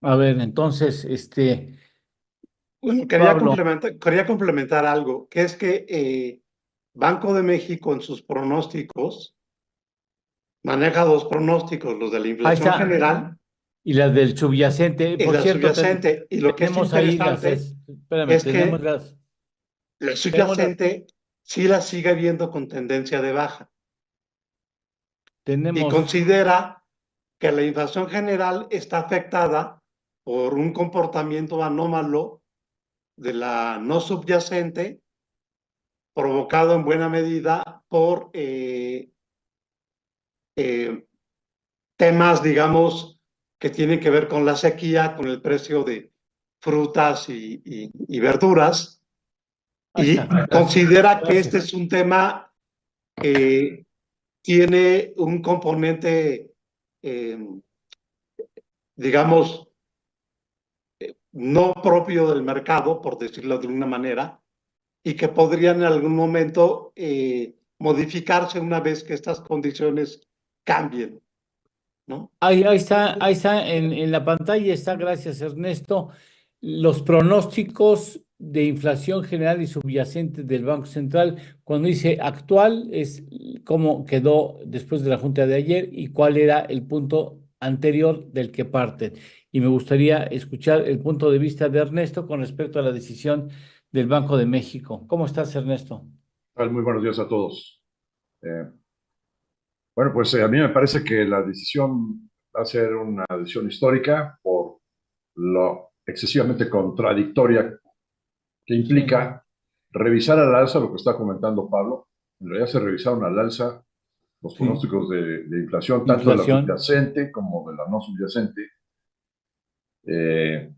A ver, entonces, Bueno, Pablo, quería complementar algo, que es que Banco de México en sus pronósticos maneja dos pronósticos, los de la ahí inflación está, general y las del subyacente. y Por la cierto, subyacente. Y lo que es tenemos ahí interesante espérame, es que la tenemos las, subyacente sí la sigue viendo con tendencia de baja y tenemos, considera que la inflación general está afectada por un comportamiento anómalo de la no subyacente, provocado en buena medida por eh, temas, digamos, que tienen que ver con la sequía, con el precio de frutas y verduras, ahí y está, gracias, considera que este gracias. es un tema que tiene un componente, eh, digamos, no propio del mercado, por decirlo de una manera, y que podrían en algún momento modificarse una vez que estas condiciones cambien, ¿no? Ahí está en la pantalla, está, gracias Ernesto, los pronósticos de inflación general y subyacente del Banco Central. Cuando dice actual, es cómo quedó después de la junta de ayer y cuál era el punto anterior del que parten. Y me gustaría escuchar el punto de vista de Ernesto con respecto a la decisión del Banco de México. ¿Cómo estás, Ernesto? Muy buenos días a todos. Eh, bueno, pues a mí me parece que la decisión va a ser una decisión histórica por lo excesivamente contradictoria que Sí, implica revisar al alza lo que está comentando Pablo. En realidad se revisaron al alza los sí, pronósticos de inflación, tanto de la inflación. subyacente como de la no subyacente. Eh,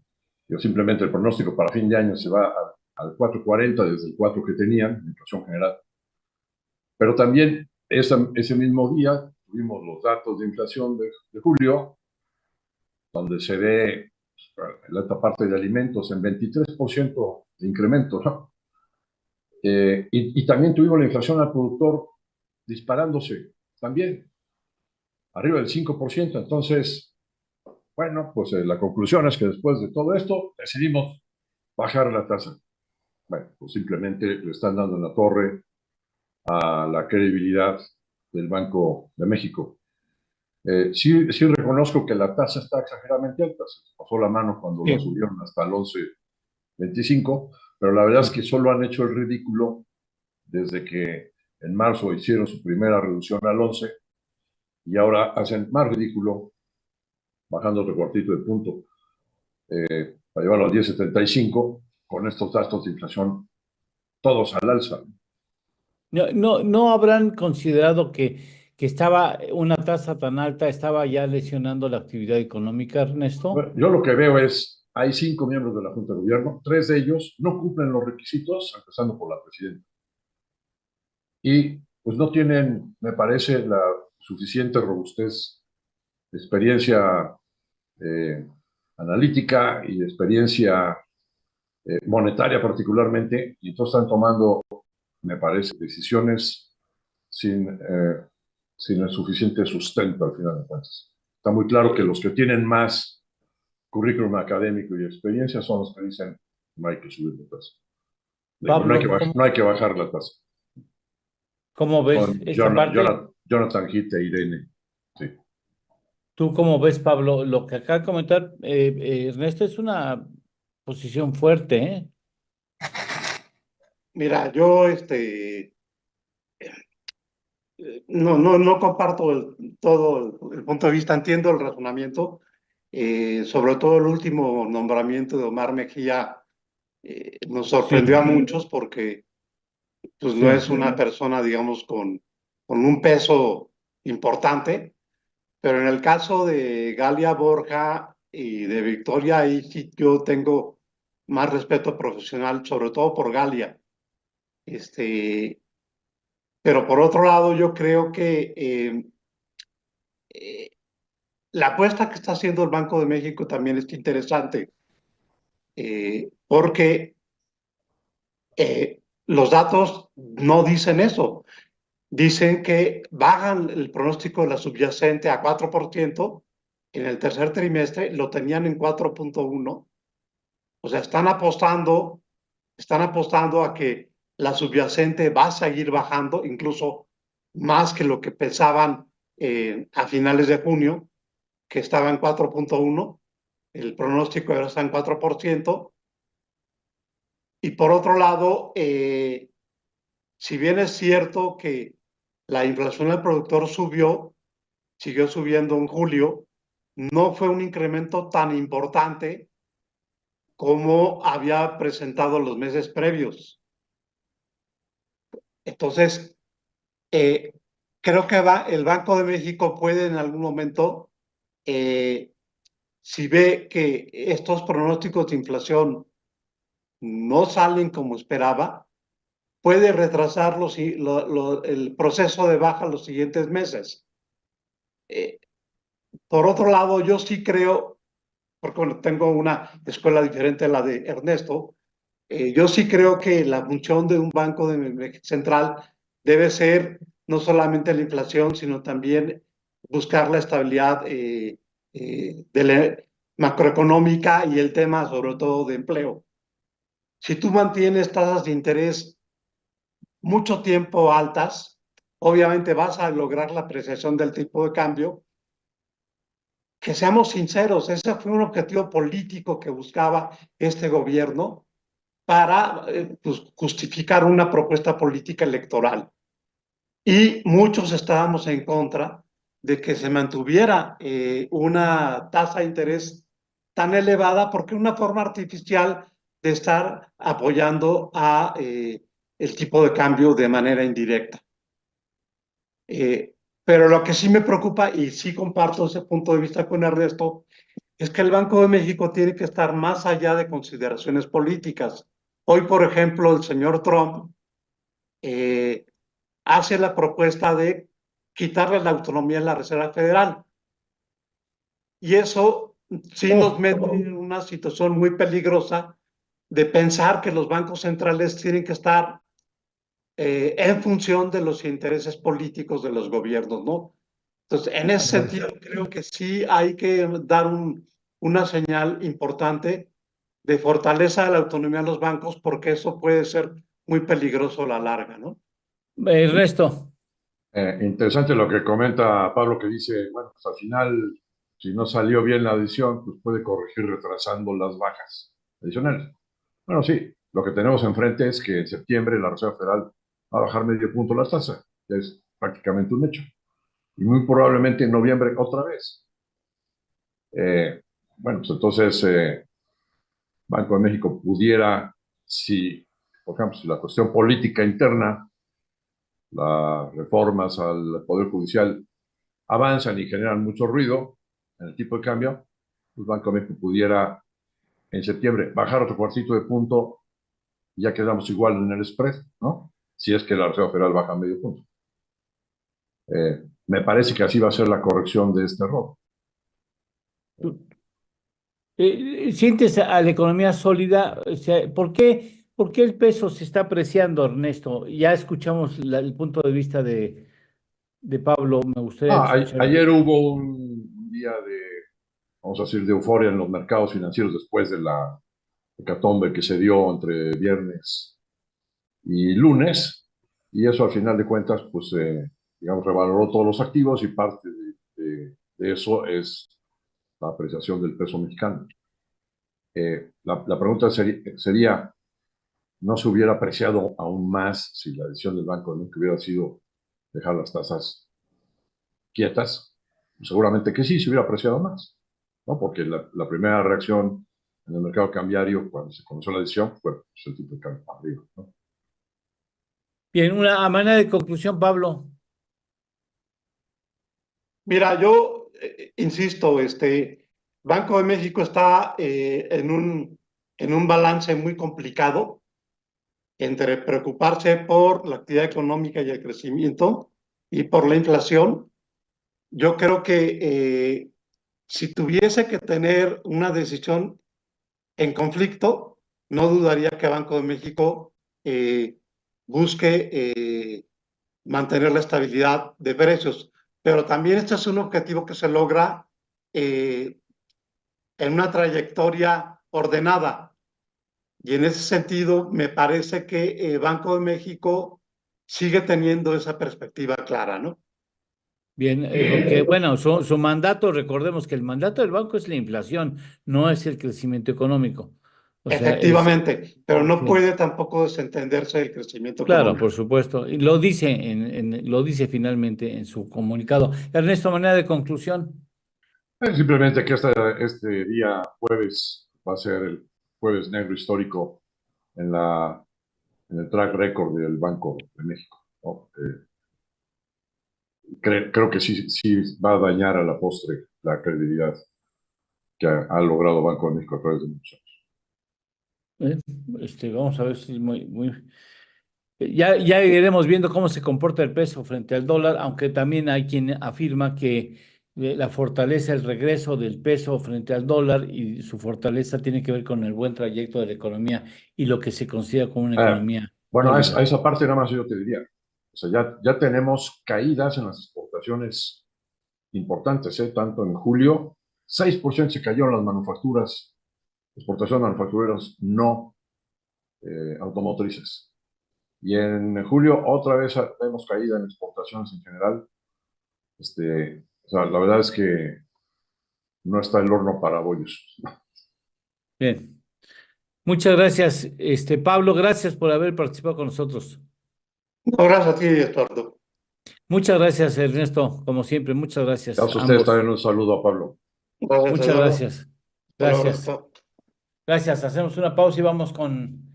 yo simplemente el pronóstico para fin de año se va al 4,40 desde el 4 que tenían, la inflación general. Pero también ese mismo día tuvimos los datos de inflación de julio, donde se ve la alta parte de alimentos en 23% de incremento, ¿no? Y también tuvimos la inflación al productor disparándose, también arriba del 5%. Entonces, bueno, pues la conclusión es que después de todo esto decidimos bajar la tasa. Bueno, pues simplemente le están dando en la torre a la credibilidad del Banco de México. Sí reconozco que la tasa está exageradamente alta, se pasó la mano cuando la Sí, subieron hasta el 11,25, pero la verdad es sí. que solo han hecho el ridículo desde que en marzo hicieron su primera reducción al 11 y ahora hacen más ridículo bajando otro cuartito de punto para llevarlo al 10,75 con estos datos de inflación todos al alza. No habrán considerado que estaba una tasa tan alta, estaba ya lesionando la actividad económica, Ernesto. Bueno, yo lo que veo es, hay 5 miembros de la Junta de Gobierno, 3 de ellos no cumplen los requisitos, empezando por la presidenta. Y pues no tienen, me parece, la suficiente robustez, experiencia eh, analítica y experiencia monetaria particularmente, y entonces están tomando, me parece, decisiones sin, sin el suficiente sustento al final de cuentas. Está muy claro que Eh, los que tienen más currículum académico y experiencia son los que dicen no hay que subir la tasa. Digo, Pablo, no hay que bajar la tasa. ¿cómo ves Son esta parte? Jonathan Hitt e Irene. Sí. ¿Tú cómo ves, Pablo? Lo que acaba de comentar Ernesto es una posición fuerte, ¿eh? Mira, yo no comparto todo el punto de vista, entiendo el razonamiento, sobre todo el último nombramiento de Omar Mejía nos sorprendió a Sí, muchos porque pues, no sí. es una persona, digamos, con un peso importante, pero en el caso de Galia Borja y de Victoria, ahí sí yo tengo más respeto profesional, sobre todo por Galia. Este, pero por otro lado, yo creo que eh, la apuesta que está haciendo el Banco de México también es interesante, porque los datos no dicen eso. Dicen que bajan el pronóstico de la subyacente a 4%, en el tercer trimestre lo tenían en 4.1. O sea, están apostando a que la subyacente va a seguir bajando, incluso más que lo que pensaban a finales de junio, que estaba en 4.1. El pronóstico ahora está en 4%. Y por otro lado, si bien es cierto que la inflación al productor siguió subiendo en julio, no fue un incremento tan importante como había presentado los meses previos. Entonces, eh, creo que el Banco de México puede en algún momento, si ve que estos pronósticos de inflación no salen como esperaba, puede retrasar el proceso de baja los siguientes meses. Por otro lado, yo sí creo, porque bueno, tengo una escuela diferente a la de Ernesto, yo sí creo que la función de un banco central debe ser no solamente la inflación, sino también buscar la estabilidad de la macroeconómica y el tema sobre todo de empleo. Si tú mantienes tasas de interés mucho tiempo altas, obviamente vas a lograr la apreciación del tipo de cambio. Que seamos sinceros, ese fue un objetivo político que buscaba este gobierno para pues, justificar una propuesta política electoral. Y muchos estábamos en contra de que se mantuviera una tasa de interés tan elevada porque es una forma artificial de estar apoyando a el tipo de cambio de manera indirecta. Pero lo que sí me preocupa, y sí comparto ese punto de vista con Ernesto, es que el Banco de México tiene que estar más allá de consideraciones políticas. Hoy, por ejemplo, el señor Trump hace la propuesta de quitarle la autonomía a la Reserva Federal. Y eso sí nos mete en una situación muy peligrosa de pensar que los bancos centrales tienen que estar en función de los intereses políticos de los gobiernos, ¿no? Entonces, en ese sentido, creo que sí hay que dar una señal importante de fortaleza de la autonomía de los bancos, porque eso puede ser muy peligroso a la larga, ¿no? Ernesto. Interesante lo que comenta Pablo, que dice, bueno, pues al final, si no salió bien la adición, pues puede corregir retrasando las bajas adicionales. Bueno, sí, lo que tenemos enfrente es que en septiembre la Reserva Federal va a bajar medio punto las tasas, que es prácticamente un hecho. Y muy probablemente en noviembre otra vez. Bueno, pues entonces Banco de México pudiera, si, por ejemplo, si la cuestión política interna, las reformas al Poder Judicial avanzan y generan mucho ruido en el tipo de cambio, pues Banco de México pudiera en septiembre bajar otro cuartito de punto y ya quedamos igual en el spread, ¿no? Si es que la Reserva Federal baja medio punto. Me parece que así va a ser la corrección de este error. ¿Sientes a la economía sólida? O sea, por qué el peso se está apreciando, Ernesto? Ya escuchamos el punto de vista de Pablo, me gustaría escuchar. Ayer hubo un día de, vamos a decir, de euforia en los mercados financieros después de la hecatombe que se dio entre viernes y lunes, y eso al final de cuentas, pues, digamos, revaloró todos los activos y parte de eso es la apreciación del peso mexicano. La pregunta sería, ¿no se hubiera apreciado aún más si la decisión del Banco de México hubiera sido dejar las tasas quietas? Seguramente que sí, se hubiera apreciado más, ¿no? Porque la primera reacción en el mercado cambiario cuando se comenzó la decisión fue pues, el tipo de cambio para arriba, ¿no? Bien, a manera de conclusión, Pablo. Mira, yo insisto, Banco de México está en un balance muy complicado entre preocuparse por la actividad económica y el crecimiento y por la inflación. Yo creo que si tuviese que tener una decisión en conflicto, no dudaría que Banco de México busque mantener la estabilidad de precios. Pero también este es un objetivo que se logra eh, en una trayectoria ordenada. Y en ese sentido, me parece que Banco de México sigue teniendo esa perspectiva clara, ¿no? Bien, porque bueno, su mandato, recordemos que el mandato del banco es la inflación, no es el crecimiento económico. O sea, Efectivamente, pero no sí, puede tampoco desentenderse del crecimiento claro, por económico. supuesto. Y lo dice lo dice finalmente en su comunicado. Ernesto, manera de conclusión. Simplemente que este día jueves va a ser el jueves negro histórico en en el track record del Banco de México, ¿no? Creo que sí va a dañar a la postre la credibilidad que ha logrado Banco de México a través de muchos años. ¿Eh? Vamos a ver si ya iremos viendo cómo se comporta el peso frente al dólar, aunque también hay quien afirma que la fortaleza, el regreso del peso frente al dólar y su fortaleza tiene que ver con el buen trayecto de la economía y lo que se considera como una Eh, economía bueno, a sólida. esa parte nada más yo te diría. O sea, ya tenemos caídas en las exportaciones importantes, ¿eh? Tanto en julio, 6% se cayeron las manufacturas, exportaciones manufactureras no automotrices. Y en julio otra vez vemos caída en exportaciones en general. O sea, la verdad es que no está el horno para bollos. Bien, muchas gracias, Pablo, gracias por haber participado con nosotros. No, gracias a ti, Eduardo. Muchas gracias, Ernesto, como siempre, muchas gracias Gracias a a ustedes ambos. también un saludo a Pablo. Gracias, Muchas Eduardo. gracias. Hasta luego, Gracias. Ernesto. Gracias. Hacemos una pausa y vamos con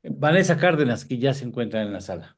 Vanessa Cárdenas, que ya se encuentra en la sala.